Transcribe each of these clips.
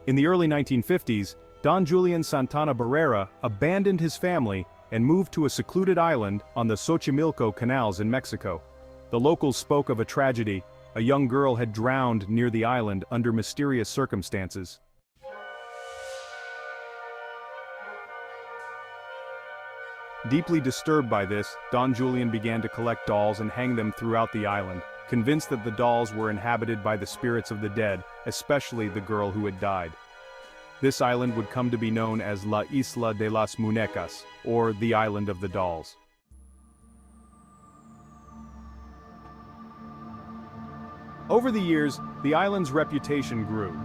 In the early 1950s, Don Julián Santana Barrera abandoned his family and moved to a secluded island on the Xochimilco canals in Mexico. The locals spoke of a tragedy: a young girl had drowned near the island under mysterious circumstances. Deeply disturbed by this, Don Julián began to collect dolls and hang them throughout the island, convinced that the dolls were inhabited by the spirits of the dead, especially the girl who had died. This island would come to be known as La Isla de las Muñecas, or the Island of the Dolls. Over the years, the island's reputation grew.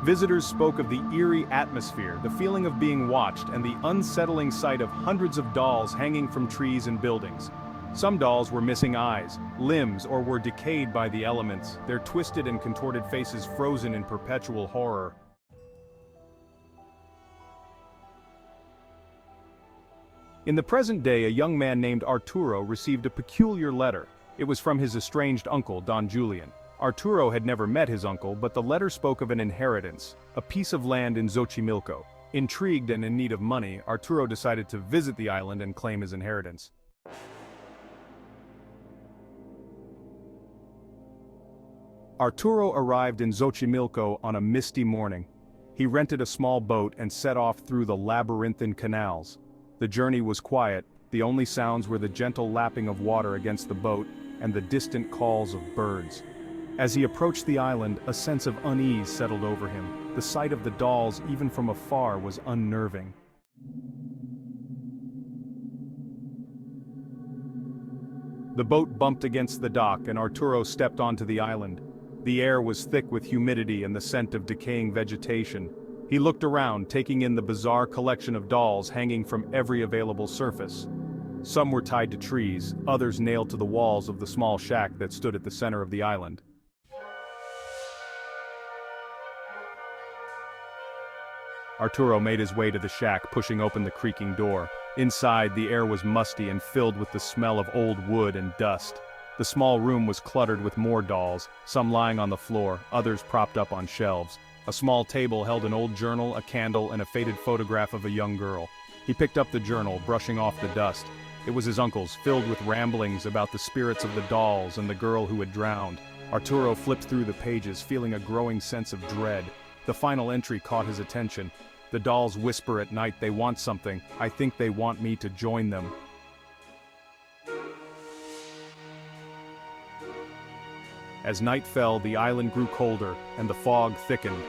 Visitors spoke of the eerie atmosphere, the feeling of being watched, and the unsettling sight of hundreds of dolls hanging from trees and buildings. Some dolls were missing eyes, limbs, or were decayed by the elements, their twisted and contorted faces frozen in perpetual horror. In the present day, a young man named Arturo received a peculiar letter. It was from his estranged uncle, Don Julián. Arturo had never met his uncle, but the letter spoke of an inheritance, a piece of land in Xochimilco. Intrigued and in need of money, Arturo decided to visit the island and claim his inheritance. Arturo arrived in Xochimilco on a misty morning. He rented a small boat and set off through the labyrinthine canals. The journey was quiet, the only sounds were the gentle lapping of water against the boat and the distant calls of birds. As he approached the island, a sense of unease settled over him. The sight of the dolls, even from afar, was unnerving. The boat bumped against the dock and Arturo stepped onto the island. The air was thick with humidity and the scent of decaying vegetation. He looked around, taking in the bizarre collection of dolls hanging from every available surface. Some were tied to trees, others nailed to the walls of the small shack that stood at the center of the island. Arturo made his way to the shack, pushing open the creaking door. Inside, the air was musty and filled with the smell of old wood and dust. The small room was cluttered with more dolls, some lying on the floor, others propped up on shelves. A small table held an old journal, a candle, and a faded photograph of a young girl. He picked up the journal, brushing off the dust. It was his uncle's, filled with ramblings about the spirits of the dolls and the girl who had drowned. Arturo flipped through the pages, feeling a growing sense of dread. The final entry caught his attention. The dolls whisper at night they want something. I think they want me to join them. As night fell, the island grew colder, and the fog thickened.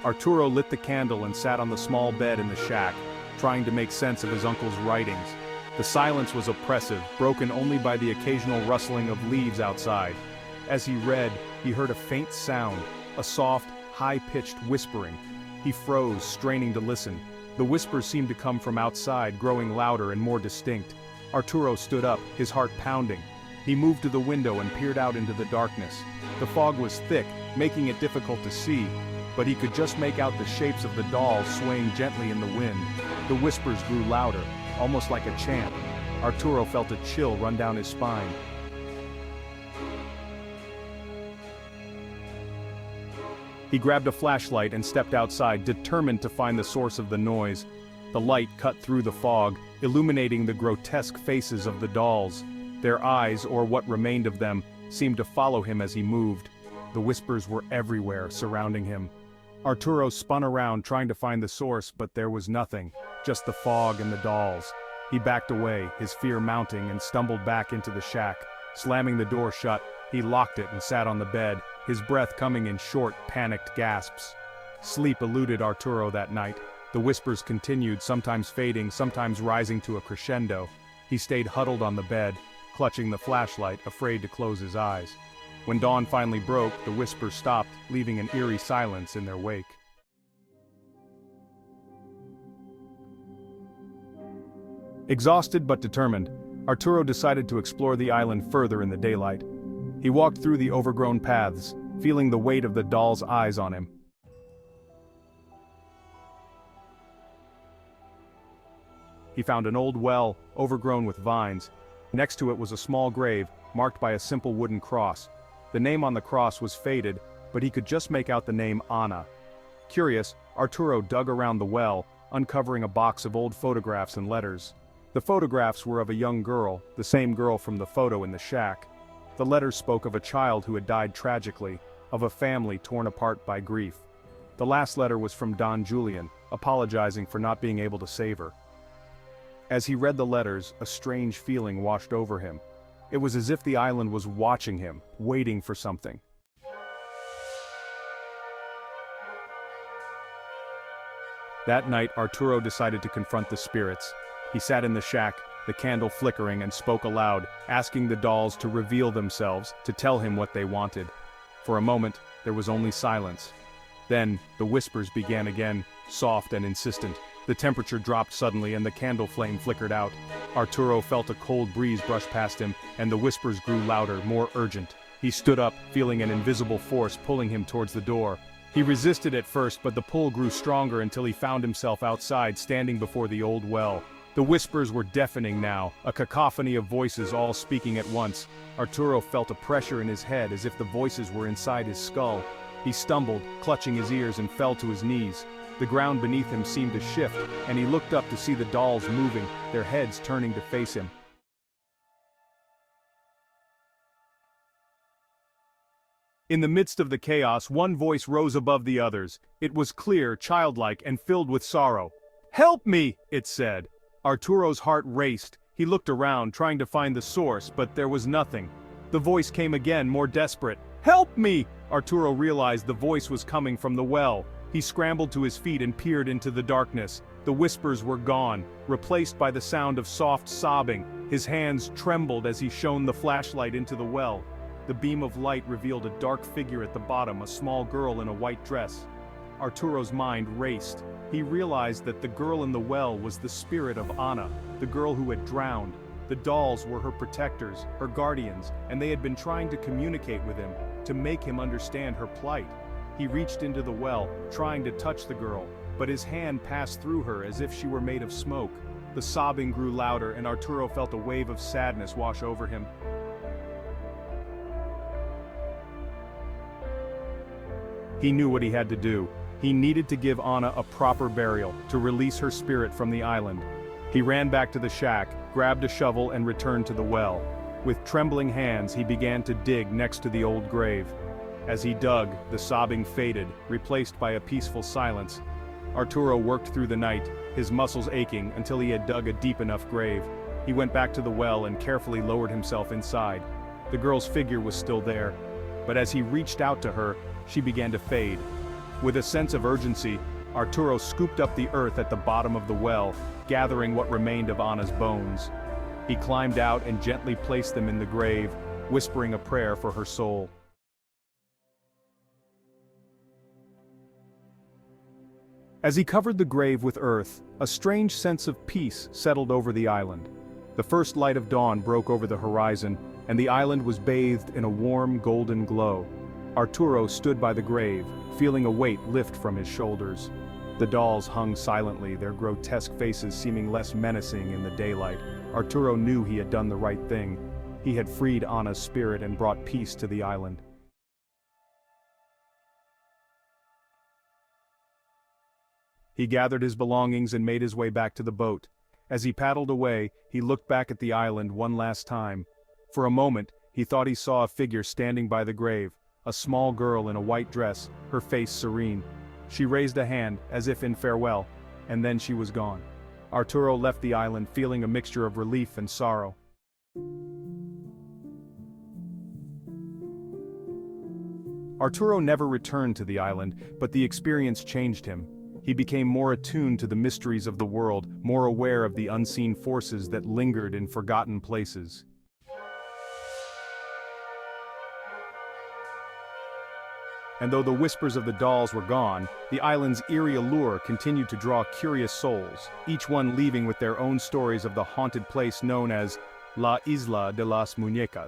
Arturo lit the candle and sat on the small bed in the shack, trying to make sense of his uncle's writings. The silence was oppressive, broken only by the occasional rustling of leaves outside. As he read, he heard a faint sound, a soft, high-pitched whispering. He froze, straining to listen. The whispers seemed to come from outside, growing louder and more distinct. Arturo stood up, his heart pounding. He moved to the window and peered out into the darkness. The fog was thick, making it difficult to see, but he could just make out the shapes of the dolls swaying gently in the wind. The whispers grew louder, almost like a chant. Arturo felt a chill run down his spine. He grabbed a flashlight and stepped outside, determined to find the source of the noise. The light cut through the fog, illuminating the grotesque faces of the dolls. Their eyes, or what remained of them, seemed to follow him as he moved. The whispers were everywhere, surrounding him. Arturo spun around, trying to find the source, but there was nothing, just the fog and the dolls. He backed away, his fear mounting, and stumbled back into the shack. Slamming the door shut, he locked it and sat on the bed, his breath coming in short, panicked gasps. Sleep eluded Arturo that night. The whispers continued, sometimes fading, sometimes rising to a crescendo. He stayed huddled on the bed, clutching the flashlight, afraid to close his eyes. When dawn finally broke, the whispers stopped, leaving an eerie silence in their wake. Exhausted but determined, Arturo decided to explore the island further in the daylight. He walked through the overgrown paths, feeling the weight of the doll's eyes on him. He found an old well, overgrown with vines. Next to it was a small grave, marked by a simple wooden cross. The name on the cross was faded, but he could just make out the name Anna. Curious, Arturo dug around the well, uncovering a box of old photographs and letters. The photographs were of a young girl, the same girl from the photo in the shack. The letters spoke of a child who had died tragically, of a family torn apart by grief. The last letter was from Don Julián, apologizing for not being able to save her. As he read the letters, a strange feeling washed over him. It was as if the island was watching him, waiting for something. That night, Arturo decided to confront the spirits. He sat in the shack, the candle flickering, and spoke aloud, asking the dolls to reveal themselves, to tell him what they wanted. For a moment, there was only silence. Then, the whispers began again, soft and insistent. The temperature dropped suddenly and the candle flame flickered out. Arturo felt a cold breeze brush past him, and the whispers grew louder, more urgent. He stood up, feeling an invisible force pulling him towards the door. He resisted at first, but the pull grew stronger until he found himself outside, standing before the old well. The whispers were deafening now, a cacophony of voices all speaking at once. Arturo felt a pressure in his head as if the voices were inside his skull. He stumbled, clutching his ears, and fell to his knees. The ground beneath him seemed to shift, and he looked up to see the dolls moving, their heads turning to face him. In the midst of the chaos, one voice rose above the others. It was clear, childlike, and filled with sorrow. "Help me!" it said. Arturo's heart raced. He looked around, trying to find the source, but there was nothing. The voice came again, more desperate. "Help me!" Arturo realized the voice was coming from the well. He scrambled to his feet and peered into the darkness. The whispers were gone, replaced by the sound of soft sobbing. His hands trembled as he shone the flashlight into the well. The beam of light revealed a dark figure at the bottom, a small girl in a white dress. Arturo's mind raced. He realized that the girl in the well was the spirit of Ana, the girl who had drowned. The dolls were her protectors, her guardians, and they had been trying to communicate with him, to make him understand her plight. He reached into the well, trying to touch the girl, but his hand passed through her as if she were made of smoke. The sobbing grew louder, and Arturo felt a wave of sadness wash over him. He knew what he had to do. He needed to give Ana a proper burial, to release her spirit from the island. He ran back to the shack, grabbed a shovel, and returned to the well. With trembling hands, he began to dig next to the old grave. As he dug, the sobbing faded, replaced by a peaceful silence. Arturo worked through the night, his muscles aching, until he had dug a deep enough grave. He went back to the well and carefully lowered himself inside. The girl's figure was still there, but as he reached out to her, she began to fade. With a sense of urgency, Arturo scooped up the earth at the bottom of the well, gathering what remained of Ana's bones. He climbed out and gently placed them in the grave, whispering a prayer for her soul. As he covered the grave with earth, a strange sense of peace settled over the island. The first light of dawn broke over the horizon, and the island was bathed in a warm golden glow. Arturo stood by the grave, feeling a weight lift from his shoulders. The dolls hung silently, their grotesque faces seeming less menacing in the daylight. Arturo knew he had done the right thing. He had freed Ana's spirit and brought peace to the island. He gathered his belongings and made his way back to the boat. As he paddled away, he looked back at the island one last time. For a moment, he thought he saw a figure standing by the grave, a small girl in a white dress, her face serene. She raised a hand, as if in farewell, and then she was gone. Arturo left the island feeling a mixture of relief and sorrow. Arturo never returned to the island, but the experience changed him. He became more attuned to the mysteries of the world, more aware of the unseen forces that lingered in forgotten places. And though the whispers of the dolls were gone, the island's eerie allure continued to draw curious souls, each one leaving with their own stories of the haunted place known as La Isla de las Muñecas.